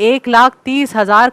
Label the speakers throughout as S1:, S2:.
S1: 1,30,000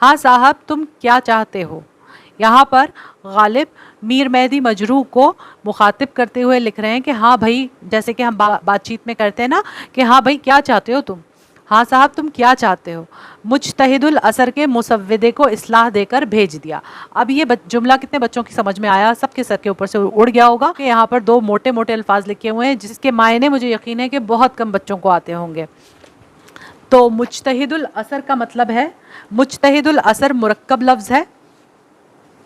S1: ہاں صاحب تم کیا چاہتے ہو. یہاں پر غالب میر مہدی مجروح کو مخاطب کرتے ہوئے لکھ رہے ہیں کہ ہاں بھائی، جیسے کہ ہم بات چیت میں کرتے ہیں نا کہ ہاں بھائی کیا چاہتے ہو تم، ہاں صاحب تم کیا چاہتے ہو. مجتہد الاثر کے مسودے کو اصلاح دے کر بھیج دیا. اب یہ جملہ کتنے بچوں کی سمجھ میں آیا؟ سب کے سر کے اوپر سے اڑ گیا ہوگا کہ یہاں پر دو موٹے موٹے الفاظ لکھے ہوئے ہیں جس کے معنی مجھے یقین ہے کہ بہت کم بچوں کو آتے ہوں گے. تو مجتہد الاثر کا مطلب ہے، مجتہد الاثر مرکب لفظ ہے.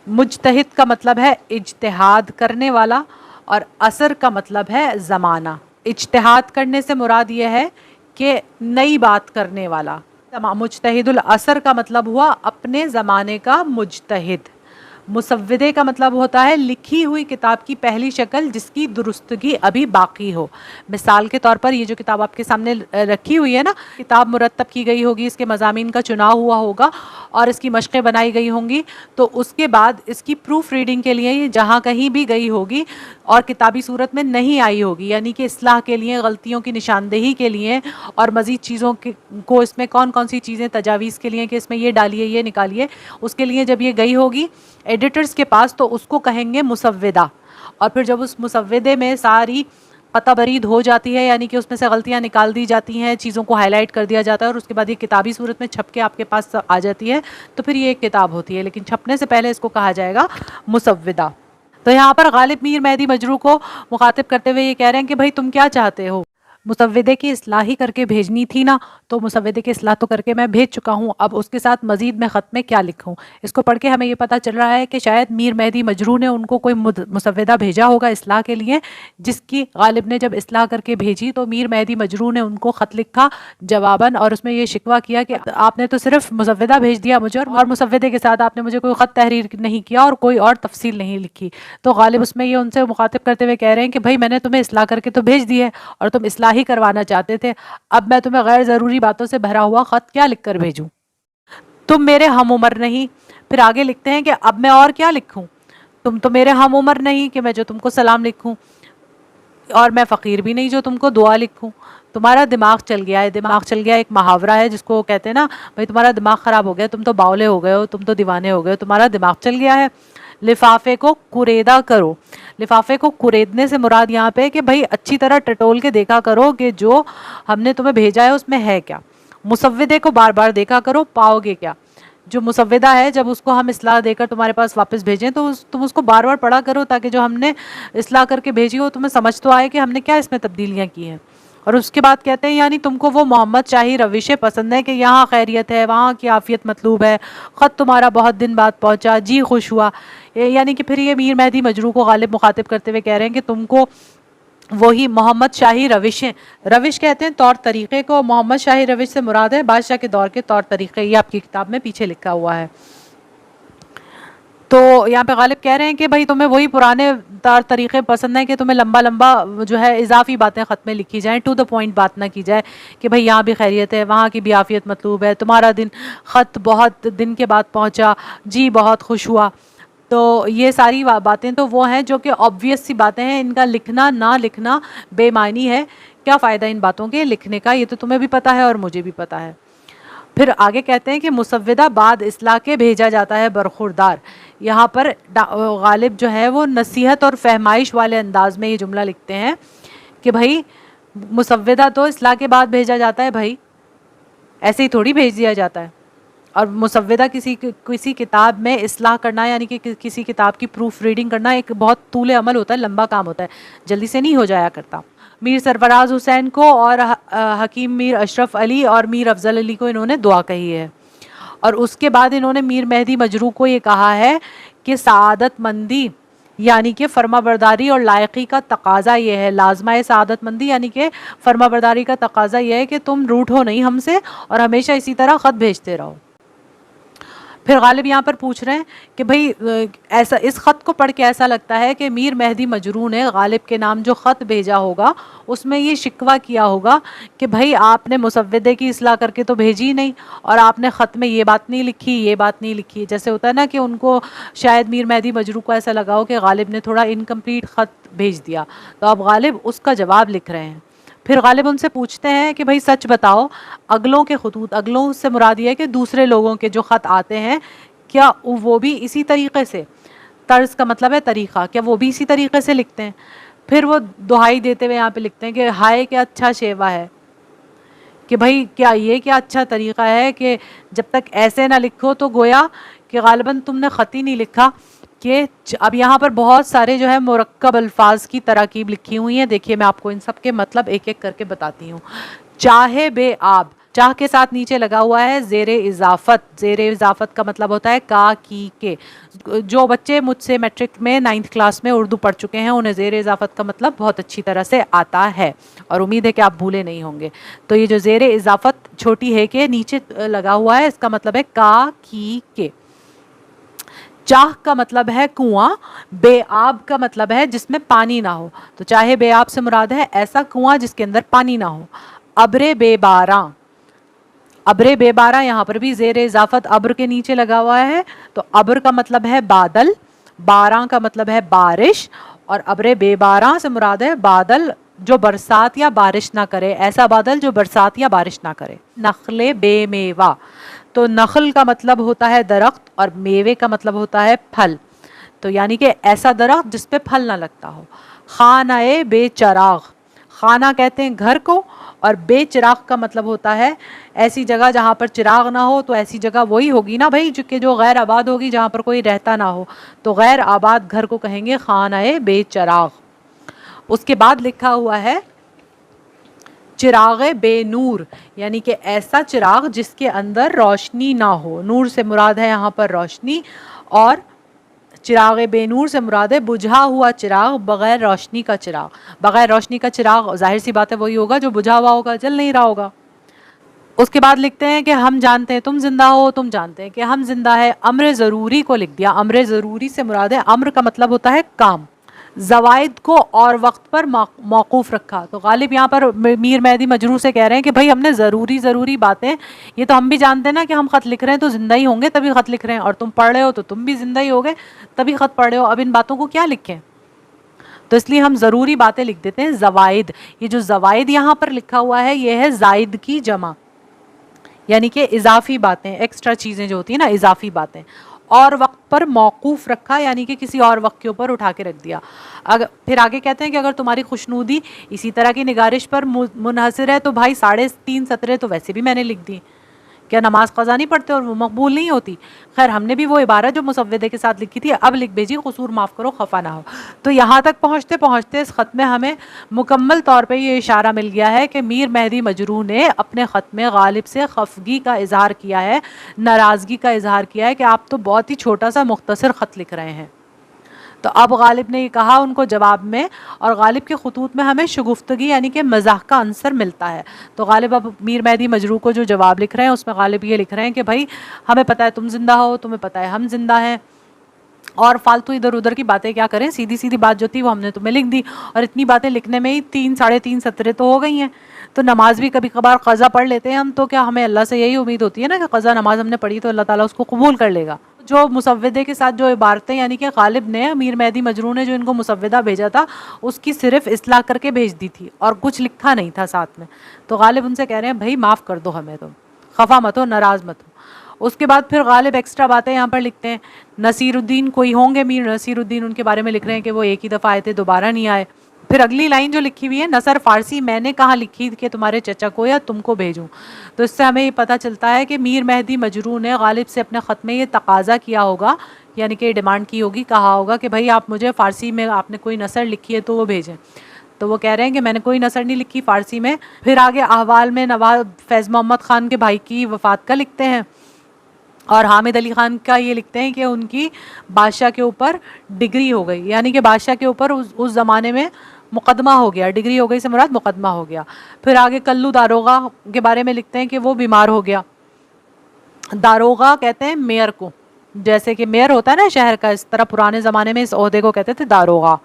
S1: مجتہد کا مطلب ہے اجتہاد کرنے والا، اور اثر کا مطلب ہے زمانہ. اجتہاد کرنے سے مراد یہ ہے کہ نئی بات کرنے والا. مجتہد الاثر کا مطلب ہوا اپنے زمانے کا مجتہد. مسودے کا مطلب ہوتا ہے لکھی ہوئی کتاب کی پہلی شکل جس کی درستگی ابھی باقی ہو. مثال کے طور پر یہ جو کتاب آپ کے سامنے رکھی ہوئی ہے نا، کتاب مرتب کی گئی ہوگی، اس کے مضامین کا چناؤ ہوا ہوگا اور اس کی مشقیں بنائی گئی ہوں گی. تو اس کے بعد اس کی پروف ریڈنگ کے لیے یہ جہاں کہیں بھی گئی ہوگی اور کتابی صورت میں نہیں آئی ہوگی، یعنی کہ اصلاح کے لیے، غلطیوں کی نشاندہی کے لیے اور مزید چیزوں کو اس میں کون کون سی چیزیں تجاویز کے لیے کہ اس میں یہ ڈالیے یہ نکالیے، اس کے لیے جب یہ گئی ہوگی ایڈیٹرز کے پاس تو اس کو کہیں گے مسودہ. اور پھر جب اس مسودے میں ساری قطع برید ہو جاتی ہے، یعنی کہ اس میں سے غلطیاں نکال دی جاتی ہیں، چیزوں کو ہائی لائٹ کر دیا جاتا ہے اور اس کے بعد یہ کتابی صورت میں چھپ کے آپ کے پاس آ جاتی ہے، تو پھر یہ ایک کتاب ہوتی ہے. لیکن چھپنے سے پہلے اس کو کہا جائے گا مسودہ. تو یہاں پر غالب میر مہدی مجروح کو مخاطب کرتے ہوئے یہ کہہ رہے ہیں کہ بھائی تم کیا چاہتے ہو. مسودے کی اصلاح ہی کر کے بھیجنی تھی نا، تو مسودے کی اصلاح تو کر کے میں بھیج چکا ہوں، اب اس کے ساتھ مزید میں خط میں کیا لکھوں. اس کو پڑھ کے ہمیں یہ پتہ چل رہا ہے کہ شاید میر مہدی مجروح نے ان کو کوئی مسودہ بھیجا ہوگا اصلاح کے لیے، جس کی غالب نے جب اصلاح کر کے بھیجی تو میر مہدی مجروح نے ان کو خط لکھا جواباً، اور اس میں یہ شکوہ کیا کہ آپ نے تو صرف مسودہ بھیج دیا مجھے، اور مسودے کے ساتھ آپ نے مجھے کوئی خط تحریر نہیں کیا اور کوئی اور تفصیل نہیں لکھی. تو غالب اس میں یہ ان سے مخاطب کرتے ہوئے کہہ رہے ہیں کہ بھائی میں نے تمہیں اصلاح کر کے تو بھیج دی ہے اور تم اصلاح ہی کروانا چاہتے تھے، اب میں تمہیں غیر ضروری باتوں سے بھرا ہوا خط کیا لکھ کر بھیجوں. تم میرے ہم عمر نہیں. پھر آگے لکھتے ہیں کہ اب میں اور کیا لکھوں، تم تو میرے ہم عمر نہیں کہ میں جو تم کو سلام لکھوں، اور میں فقیر بھی نہیں جو تم کو دعا لکھوں. تمہارا دماغ چل گیا ہے. دماغ چل گیا ایک محاورہ ہے جس کو کہتے ہیں نا بھائی تمہارا دماغ خراب ہو گیا، تم تو باولے ہو گئے ہو، تم تو دیوانے ہو گئے ہو، تمہارا دماغ چل گیا ہے. لفافے کو کریدا کرو. لفافے کو کریدنے سے مراد یہاں پہ کہ بھائی اچھی طرح ٹٹول کے دیکھا کرو کہ جو ہم نے تمہیں بھیجا ہے اس میں ہے کیا. مسودے کو بار بار دیکھا کرو، پاؤ گے کیا. جو مسودہ ہے جب اس کو ہم اصلاح دے کر تمہارے پاس واپس بھیجیں تو تم اس کو بار بار پڑھا کرو تاکہ جو ہم نے اصلاح کر کے بھیجی ہو تمہیں سمجھ تو آئے کہ ہم نے کیا اس میں تبدیلیاں کی ہیں. اور اس کے بعد کہتے ہیں یعنی تم کو وہ محمد شاہی روشیں پسند ہیں کہ یہاں خیریت ہے، وہاں کی عافیت مطلوب ہے، خط تمہارا بہت دن بعد پہنچا، جی خوش ہوا. یعنی کہ پھر یہ میر مہدی مجروح کو غالب مخاطب کرتے ہوئے کہہ رہے ہیں کہ تم کو وہی محمد شاہی روشیں، روش کہتے ہیں طور طریقے کو، محمد شاہی روش سے مراد ہے بادشاہ کے دور کے طور طریقے. یہ آپ کی کتاب میں پیچھے لکھا ہوا ہے. تو یہاں پہ غالب کہہ رہے ہیں کہ بھائی تمہیں وہی پرانے طور طریقے پسند ہیں کہ تمہیں لمبا لمبا جو ہے اضافی باتیں خط میں لکھی جائیں، ٹو دا پوائنٹ بات نہ کی جائے کہ بھائی یہاں بھی خیریت ہے، وہاں کی بھی عافیت مطلوب ہے، تمہارا خط بہت دن کے بعد پہنچا، جی بہت خوش ہوا. تو یہ ساری باتیں تو وہ ہیں جو کہ آبویس سی باتیں ہیں، ان کا لکھنا نہ لکھنا بے معنی ہے. کیا فائدہ ان باتوں کے لکھنے کا، یہ تو تمہیں بھی پتہ ہے اور مجھے بھی پتہ ہے. پھر آگے کہتے ہیں کہ مسودہ بعد اصلاح کے بھیجا جاتا ہے برخوردار. یہاں پر غالب جو ہے وہ نصیحت اور فہمائش والے انداز میں یہ جملہ لکھتے ہیں کہ بھائی مسودہ تو اصلاح کے بعد بھیجا جاتا ہے، بھائی ایسے ہی تھوڑی بھیج دیا جاتا ہے. اور مسودہ کسی کتاب میں اصلاح کرنا یعنی کہ کسی کتاب کی پروف ریڈنگ کرنا ایک بہت طول عمل ہوتا ہے، لمبا کام ہوتا ہے، جلدی سے نہیں ہو جایا کرتا. میر سرفراز حسین کو اور حکیم میر اشرف علی اور میر افضل علی کو انہوں نے دعا کہی ہے. اور اس کے بعد انہوں نے میر مہدی مجروح کو یہ کہا ہے کہ سعادت مندی یعنی کہ فرما برداری اور لائقی کا تقاضا یہ ہے، لازمہ سعادت مندی یعنی کہ فرما برداری کا تقاضا یہ ہے کہ تم روٹھو نہیں ہم سے اور ہمیشہ اسی طرح خط بھیجتے رہو. پھر غالب یہاں پر پوچھ رہے ہیں کہ بھئی ایسا اس خط کو پڑھ کے ایسا لگتا ہے کہ میر مہدی مجروح نے غالب کے نام جو خط بھیجا ہوگا اس میں یہ شکوہ کیا ہوگا کہ بھئی آپ نے مسودے کی اصلاح کر کے تو بھیجی نہیں اور آپ نے خط میں یہ بات نہیں لکھی، یہ بات نہیں لکھی. جیسے ہوتا ہے نا کہ ان کو شاید میر مہدی مجروح کو ایسا لگا ہو کہ غالب نے تھوڑا انکمپلیٹ خط بھیج دیا، تو اب غالب اس کا جواب لکھ رہے ہیں. پھر غالب ان سے پوچھتے ہیں کہ بھائی سچ بتاؤ، اگلوں کے خطوط، اگلوں سے مراد یہ ہے کہ دوسرے لوگوں کے جو خط آتے ہیں، کیا وہ بھی اسی طریقے سے، طرز کا مطلب ہے طریقہ، کیا وہ بھی اسی طریقے سے لکھتے ہیں؟ پھر وہ دہائی دیتے ہوئے یہاں پہ لکھتے ہیں کہ ہائے کیا اچھا شیوا ہے، کہ بھائی کیا اچھا طریقہ ہے کہ جب تک ایسے نہ لکھو تو گویا کہ غالباً تم نے خط ہی نہیں لکھا. کہ اب یہاں پر بہت سارے جو ہے مرکب الفاظ کی تراکیب لکھی ہوئی ہیں. دیکھیے میں آپ کو ان سب کے مطلب ایک ایک کر کے بتاتی ہوں. چاہے بے آب، چاہ کے ساتھ نیچے لگا ہوا ہے زیر اضافت. زیر اضافت کا مطلب ہوتا ہے کا کی کے. جو بچے مجھ سے میٹرک میں 9th کلاس میں اردو پڑھ چکے ہیں انہیں زیر اضافت کا مطلب بہت اچھی طرح سے آتا ہے، اور امید ہے کہ آپ بھولے نہیں ہوں گے. تو یہ جو زیر اضافت چھوٹی ہے کہ نیچے لگا ہوا ہے، اس کا مطلب ہے کا کی کے. چاہ کا مطلب ہے کنواں، بے آب کا مطلب ہے جس میں پانی نہ ہو. تو چاہے بے آب سے مراد ہے ایسا کنواں جس کے اندر پانی نہ ہو. ابر بے باراں، ابر بے باراں یہاں پر بھی زیر اضافت ابر کے نیچے لگا ہوا ہے. تو ابر کا مطلب ہے بادل، باراں کا مطلب ہے بارش، اور ابر بے باراں سے مراد ہے بادل جو برسات یا بارش نہ کرے، ایسا بادل جو برسات یا بارش نہ کرے. نخل بے میوہ، تو نخل کا مطلب ہوتا ہے درخت اور میوے کا مطلب ہوتا ہے پھل. تو یعنی کہ ایسا درخت جس پہ پھل نہ لگتا ہو. خانہ بے چراغ، خانہ کہتے ہیں گھر کو، اور بے چراغ کا مطلب ہوتا ہے ایسی جگہ جہاں پر چراغ نہ ہو. تو ایسی جگہ وہی ہوگی نا بھائی جو غیر آباد ہوگی، جہاں پر کوئی رہتا نہ ہو. تو غیر آباد گھر کو کہیں گے خانہ بے چراغ. اس کے بعد لکھا ہوا ہے چراغ بے نور، یعنی کہ ایسا چراغ جس کے اندر روشنی نہ ہو. نور سے مراد ہے یہاں پر روشنی، اور چراغ بے نور سے مراد ہے بجھا ہوا چراغ، بغیر روشنی کا چراغ. بغیر روشنی کا چراغ ظاہر سی بات ہے وہی ہوگا جو بجھا ہوا ہوگا، جل نہیں رہا ہوگا. اس کے بعد لکھتے ہیں کہ ہم جانتے ہیں تم زندہ ہو، تم جانتے ہیں کہ ہم زندہ ہے. امر ضروری کو لکھ دیا. امر ضروری سے مراد ہے، امر کا مطلب ہوتا ہے کام. زوائد کو اور وقت پر موقوف رکھا. تو غالب یہاں پر میر مہدی مجروح سے کہہ رہے ہیں کہ بھائی ہم نے ضروری باتیں، یہ تو ہم بھی جانتے ہیں نا کہ ہم خط لکھ رہے ہیں تو زندہ ہی ہوں گے تبھی خط لکھ رہے ہیں، اور تم پڑھ رہے ہو تو تم بھی زندہ ہی ہوگے تبھی خط پڑھ رہے ہو. اب ان باتوں کو کیا لکھیں؟ تو اس لیے ہم ضروری باتیں لکھ دیتے ہیں زوائد. یہ جو زوائد یہاں پر لکھا ہوا ہے یہ ہے زائد کی جمع، یعنی کہ اضافی باتیں، ایکسٹرا چیزیں جو ہوتی ہیں نا، اضافی باتیں. اور وقت پر موقوف رکھا یعنی کہ کسی اور وقت کے اوپر اٹھا کے رکھ دیا. پھر آگے کہتے ہیں کہ اگر تمہاری خوشنودی اسی طرح کی نگارش پر منحصر ہے تو بھائی 3.5 سطریں تو ویسے بھی میں نے لکھ دی. کیا نماز قضا نہیں پڑھتے اور وہ مقبول نہیں ہوتی؟ خیر ہم نے بھی وہ عبارت جو مسودے کے ساتھ لکھی تھی اب لکھ بھیجی، قصور معاف کرو خفا نہ ہو. تو یہاں تک پہنچتے پہنچتے اس خط میں ہمیں مکمل طور پہ یہ اشارہ مل گیا ہے کہ میر مہدی مجروح نے اپنے خط میں غالب سے خفگی کا اظہار کیا ہے، ناراضگی کا اظہار کیا ہے کہ آپ تو بہت ہی چھوٹا سا مختصر خط لکھ رہے ہیں. تو اب غالب نے یہ کہا ان کو جواب میں، اور غالب کے خطوط میں ہمیں شگفتگی یعنی کہ مزاح کا عنصر ملتا ہے. تو غالب اب میر مہدی مجروح کو جو جواب لکھ رہے ہیں اس میں غالب یہ لکھ رہے ہیں کہ بھائی ہمیں پتہ ہے تم زندہ ہو، تمہیں پتہ ہے ہم زندہ ہیں، اور فالتو ادھر ادھر کی باتیں کیا کریں، سیدھی بات جو تھی وہ ہم نے تمہیں لکھ دی. اور اتنی باتیں لکھنے میں ہی 3.5 سطریں تو ہو گئی ہیں. تو نماز بھی کبھی کبھار قضا پڑھ لیتے ہیں ہم، تو کیا ہمیں اللہ سے یہی امید ہوتی ہے نا کہ قضا نماز ہم نے پڑھی تو اللہ تعالیٰ اس کو قبول کر لے گا. جو مسودے کے ساتھ جو عبارتیں یعنی کہ غالب نے، میر مہدی مجروح نے جو ان کو مسودہ بھیجا تھا اس کی صرف اصلاح کر کے بھیج دی تھی اور کچھ لکھا نہیں تھا ساتھ میں. تو غالب ان سے کہہ رہے ہیں بھائی معاف کر دو ہمیں، تم خفا مت ہو، ناراض مت ہو. اس کے بعد پھر غالب ایکسٹرا باتیں یہاں پر لکھتے ہیں. نصیر الدین کوئی ہوں گے، میر نصیر الدین، ان کے بارے میں لکھ رہے ہیں کہ وہ ایک ہی دفعہ آئے تھے، دوبارہ نہیں آئے. پھر اگلی لائن جو لکھی ہوئی ہے، نثر فارسی میں نے کہاں لکھی کہ تمہارے چچا کو یا تم کو بھیجوں. تو اس سے ہمیں یہ پتہ چلتا ہے کہ میر مہدی مجروح نے غالب سے اپنے خط میں یہ تقاضا کیا ہوگا، یعنی کہ ڈیمانڈ کی ہوگی، کہا ہوگا کہ بھائی آپ مجھے فارسی میں آپ نے کوئی نثر لکھی ہے تو وہ بھیجیں. تو وہ کہہ رہے ہیں کہ میں نے کوئی نثر نہیں لکھی فارسی میں. پھر آگے احوال میں نواب فیض محمد خان کے بھائی کی وفات کا لکھتے ہیں، اور حامد علی خان کا یہ لکھتے ہیں کہ ان کی بادشاہ کے اوپر ڈگری ہو گئی، یعنی کہ بادشاہ کے اوپر اس زمانے میں مقدمہ ہو گیا. ڈگری ہو گئی سے مراد مقدمہ ہو گیا. پھر آگے کلو داروغہ کے بارے میں لکھتے ہیں کہ وہ بیمار ہو گیا. داروغہ کہتے ہیں میئر کو، جیسے کہ میئر ہوتا ہے نا شہر کا، اس طرح پرانے زمانے میں اس عہدے کو کہتے تھے داروغہ.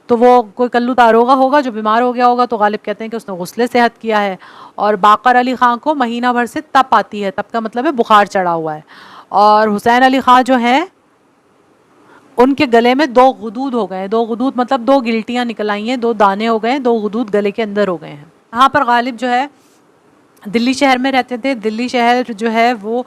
S1: تو وہ کوئی کلو داروغہ ہوگا جو بیمار ہو گیا ہوگا. تو غالب کہتے ہیں کہ اس نے غسل صحت کیا ہے. اور باقر علی خان کو مہینہ بھر سے تپ آتی ہے، تپ کا مطلب ہے بخار چڑھا ہوا ہے. اور حسین علی خان جو ہیں ان کے گلے میں 2 غدود ہو گئے. 2 غدود مطلب 2 گلٹیاں نکل آئی ہیں, 2 دانے ہو گئے ہیں, 2 غدود گلے کے اندر ہو گئے ہیں. یہاں پر غالب جو ہے دلی شہر میں رہتے تھے. دلی شہر جو ہے وہ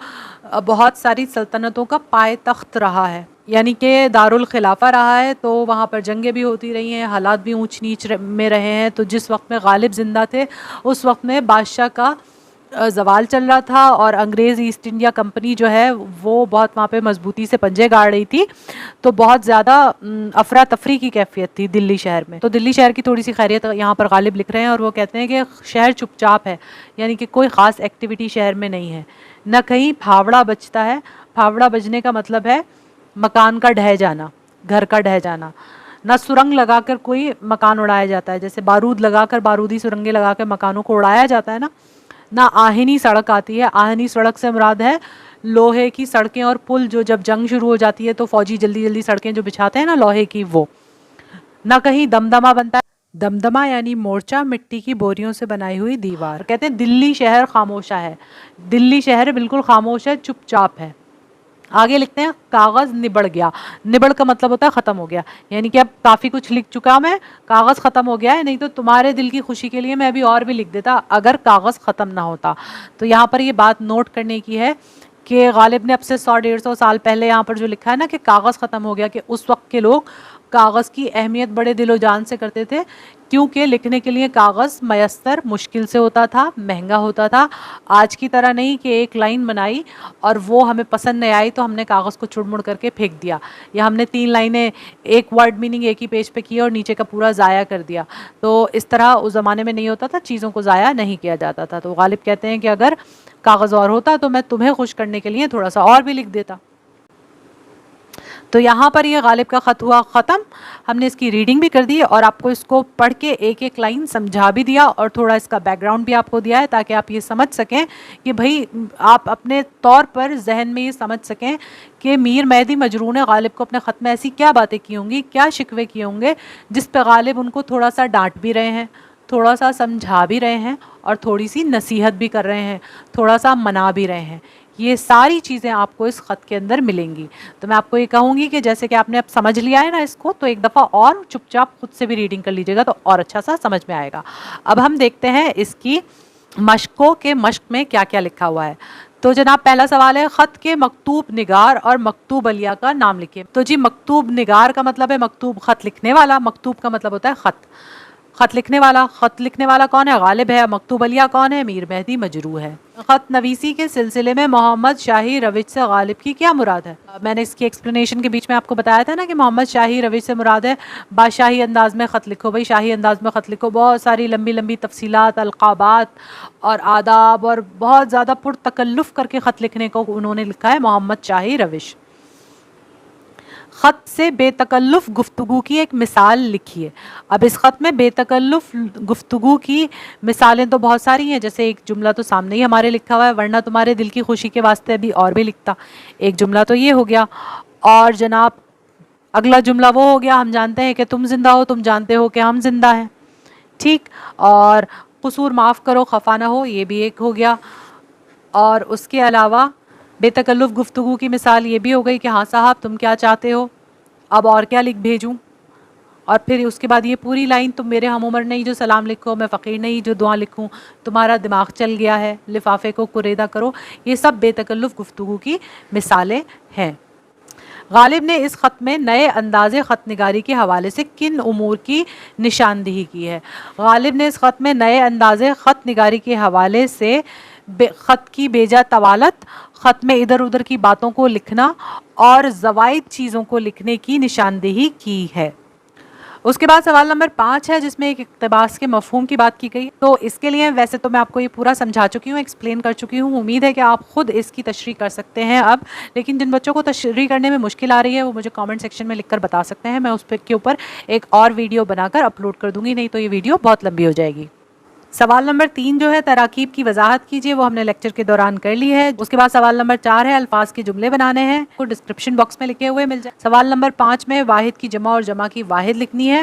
S1: بہت ساری سلطنتوں کا پائے تخت رہا ہے, یعنی کہ دارالخلافہ رہا ہے. تو وہاں پر جنگیں بھی ہوتی رہی ہیں, حالات بھی اونچ نیچ میں رہے ہیں. تو جس وقت میں غالب زندہ تھے اس وقت میں بادشاہ کا زوال چل رہا تھا, اور انگریز ایسٹ انڈیا کمپنی جو ہے وہ بہت وہاں پہ مضبوطی سے پنجے گاڑ رہی تھی. تو بہت زیادہ افراتفری کی کیفیت تھی دلی شہر میں. تو دلی شہر کی تھوڑی سی خیریت یہاں پر غالب لکھ رہے ہیں, اور وہ کہتے ہیں کہ شہر چپ چاپ ہے, یعنی کہ کوئی خاص ایکٹیویٹی شہر میں نہیں ہے, نہ کہیں پھاوڑا بجتا ہے. پھاوڑا بجنے کا مطلب ہے مکان کا ڈھہ جانا, گھر کا ڈھہ جانا. نہ سرنگ لگا کر کوئی مکان اڑایا جاتا ہے, جیسے بارود لگا کر, بارودی سرنگیں لگا کر مکانوں کو اڑایا جاتا ہے نا. نہ آہنی سڑک آتی ہے. آہنی سڑک سے مراد ہے لوہے کی سڑکیں اور پل, جو جب جنگ شروع ہو جاتی ہے تو فوجی جلدی جلدی سڑکیں جو بچھاتے ہیں نا لوہے کی, وہ. نہ کہیں دمدمہ بنتا ہے. دمدمہ یعنی مورچہ, مٹی کی بوریوں سے بنائی ہوئی دیوار. کہتے ہیں دلی شہر خاموشہ ہے. دلی شہر بالکل خاموش ہے, چپ چاپ ہے. آگے لکھتے ہیں کاغذ نبڑ گیا. نبڑ کا مطلب ہوتا ہے ختم ہو گیا, یعنی کہ اب کافی کچھ لکھ چکا میں, کاغذ ختم ہو گیا ہے. نہیں تو تمہارے دل کی خوشی کے لیے میں ابھی اور بھی لکھ دیتا اگر کاغذ ختم نہ ہوتا. تو یہاں پر یہ بات نوٹ کرنے کی ہے کہ غالب نے اب سے 100-150 سال پہلے یہاں پر جو لکھا ہے نا کہ کاغذ ختم ہو گیا, کہ اس وقت کے لوگ کاغذ کی اہمیت بڑے دل و جان سے کرتے تھے, کیونکہ لکھنے کے لیے کاغذ میسر مشکل سے ہوتا تھا, مہنگا ہوتا تھا. آج کی طرح نہیں کہ ایک لائن بنائی اور وہ ہمیں پسند نہیں آئی تو ہم نے کاغذ کو چڑ مڑ کر کے پھینک دیا, یا ہم نے 3 لائنیں ایک ورڈ میننگ ایک ہی پیج پہ کی اور نیچے کا پورا ضائع کر دیا. تو اس طرح اس زمانے میں نہیں ہوتا تھا, چیزوں کو ضائع نہیں کیا جاتا تھا. تو غالب کہتے ہیں کہ اگر کاغذ اور ہوتا تو میں تمہیں خوش کرنے کے لیے تھوڑا سا اور بھی لکھ دیتا. تو یہاں پر یہ غالب کا خط ہوا ختم. ہم نے اس کی ریڈنگ بھی کر دی اور آپ کو اس کو پڑھ کے ایک ایک لائن سمجھا بھی دیا, اور تھوڑا اس کا بیک گراؤنڈ بھی آپ کو دیا ہے تاکہ آپ یہ سمجھ سکیں کہ بھائی آپ اپنے طور پر ذہن میں یہ سمجھ سکیں کہ میر مہدی مجروح نے غالب کو اپنے خط میں ایسی کیا باتیں کی ہوں گی, کیا شکوے کیے ہوں گے, جس پہ غالب ان کو تھوڑا سا ڈانٹ بھی رہے ہیں, تھوڑا سا سمجھا بھی رہے ہیں, اور تھوڑی سی نصیحت بھی کر رہے ہیں, تھوڑا سا منا بھی رہے ہیں. یہ ساری چیزیں آپ کو اس خط کے اندر ملیں گی. تو میں آپ کو یہ کہوں گی کہ جیسے کہ آپ نے اب سمجھ لیا ہے نا اس کو, تو ایک دفعہ اور چپ چاپ خود سے بھی ریڈنگ کر لیجیے گا تو اور اچھا سا سمجھ میں آئے گا. اب ہم دیکھتے ہیں اس کی مشقوں کے مشق میں کیا کیا لکھا ہوا ہے. تو جناب پہلا سوال ہے, خط کے مکتوب نگار اور مکتوب الیا کا نام لکھیے. تو جی مکتوب نگار کا مطلب ہے مکتوب خط لکھنے والا, مکتوب کا مطلب ہوتا ہے خط, خط لکھنے والا. خط لکھنے والا کون ہے؟ غالب ہے. مکتوب الیا کون ہے؟ میر مہدی مجروح ہے. خط نویسی کے سلسلے میں محمد شاہی روش سے غالب کی کیا مراد ہے؟ میں نے اس کی ایکسپلینیشن کے بیچ میں آپ کو بتایا تھا نا کہ محمد شاہی روش سے مراد ہے بادشاہی انداز میں خط لکھو. بھائی شاہی انداز میں خط لکھو, بہت ساری لمبی لمبی تفصیلات, القابات اور آداب اور بہت زیادہ پرتکلف کر کے خط لکھنے کو انہوں نے لکھا ہے محمد شاہی روش. خط سے بے تکلف گفتگو کی ایک مثال لکھیے. اب اس خط میں بے تکلف گفتگو کی مثالیں تو بہت ساری ہیں, جیسے ایک جملہ تو سامنے ہی ہمارے لکھا ہوا ہے, ورنہ تمہارے دل کی خوشی کے واسطے ابھی اور بھی لکھتا. ایک جملہ تو یہ ہو گیا, اور جناب اگلا جملہ وہ ہو گیا, ہم جانتے ہیں کہ تم زندہ ہو, تم جانتے ہو کہ ہم زندہ ہیں, ٹھیک. اور قصور معاف کرو خفا نہ ہو, یہ بھی ایک ہو گیا. اور اس کے علاوہ بے تکلف گفتگو کی مثال یہ بھی ہو گئی کہ ہاں صاحب تم کیا چاہتے ہو, اب اور کیا لکھ بھیجوں. اور پھر اس کے بعد یہ پوری لائن, تم میرے ہم عمر نہیں جو سلام لکھو, میں فقیر نہیں جو دعا لکھوں, تمہارا دماغ چل گیا ہے لفافے کو کریدہ کرو. یہ سب بے تکلف گفتگو کی مثالیں ہیں. غالب نے اس خط میں نئے انداز خط نگاری کے حوالے سے کن امور کی نشاندہی کی ہے؟ غالب نے اس خط میں نئے انداز خط نگاری کے حوالے سے خط کی بیجا طوالت, خط میں ادھر ادھر کی باتوں کو لکھنا اور زوائد چیزوں کو لکھنے کی نشاندہی کی ہے. اس کے بعد سوال نمبر 5 ہے جس میں ایک اقتباس کے مفہوم کی بات کی گئی. تو اس کے لیے ویسے تو میں آپ کو یہ پورا سمجھا چکی ہوں, ایکسپلین کر چکی ہوں, امید ہے کہ آپ خود اس کی تشریح کر سکتے ہیں اب. لیکن جن بچوں کو تشریح کرنے میں مشکل آ رہی ہے وہ مجھے کامنٹ سیکشن میں لکھ کر بتا سکتے ہیں, میں اس کے اوپر ایک اور ویڈیو بنا کر اپلوڈ کر دوں گی, نہیں تو یہ ویڈیو بہت لمبی ہو جائے گی. سوال نمبر 3 جو ہے تراکیب کی وضاحت کیجیے, وہ ہم نے لیکچر کے دوران کر لی ہے. اس کے بعد سوال نمبر 4 ہے الفاظ کے جملے بنانے ہیں, وہ ڈسکرپشن باکس میں لکھے ہوئے مل جائے. سوال نمبر 5 میں واحد کی جمع اور جمع کی واحد لکھنی ہے.